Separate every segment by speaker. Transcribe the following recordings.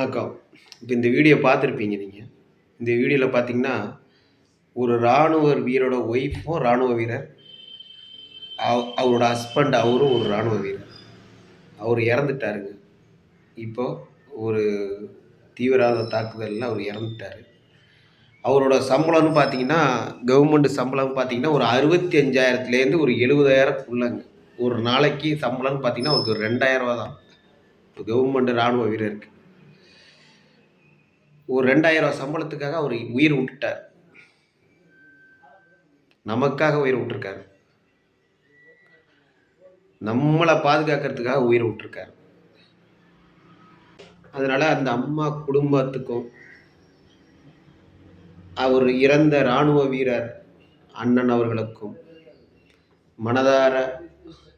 Speaker 1: வணக்கம். இப்போ இந்த வீடியோ பார்த்துருப்பீங்க நீங்கள். இந்த வீடியோவில் பார்த்தீங்கன்னா, ஒரு இராணுவ வீரோட ஒய்ஃபும் இராணுவ வீரர். அவரோட ஹஸ்பண்ட் அவரும் ஒரு இராணுவ வீரர். அவர் இறந்துட்டாருங்க. இப்போ ஒரு தீவிரவாத தாக்குதலில் அவர் இறந்துட்டார். அவரோட சம்பளம்னு பார்த்தீங்கன்னா, கவர்மெண்ட் சம்பளம் பார்த்தீங்கன்னா, ஒரு 65,000லேருந்து ஒரு 70,000க்குள்ளங்க. ஒரு நாளைக்கு சம்பளம்னு பார்த்தீங்கன்னா, அவருக்கு ஒரு 2,000 தான். கவர்மெண்ட் இராணுவ வீரருக்கு. ஒரு 2,000 சம்பளத்துக்காக அவர் உயிர் விட்டுட்டார். நமக்காக உயிர் விட்டுருக்காரு. நம்மளை பாதுகாக்கிறதுக்காக உயிர் விட்டுருக்காரு. அதனால அந்த அம்மா குடும்பத்துக்கும் அவர் இறந்த இராணுவ வீரர் அண்ணன் அவர்களுக்கும் மனதார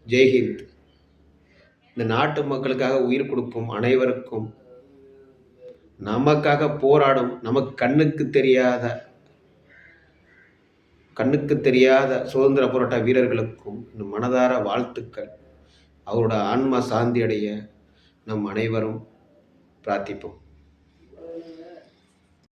Speaker 1: ஜெய்ஹிந்த். இந்த நாட்டு மக்களுக்காக உயிர் கொடுக்கும் அனைவருக்கும், நமக்காக போராடும் நமக்கு கண்ணுக்கு தெரியாத சுதந்திர போராட்ட வீரர்களுக்கும் இந்த மனதார வாழ்த்துக்கள். அவரோட ஆன்மா சாந்தி அடைய நம் அனைவரும் பிரார்த்திப்போம்.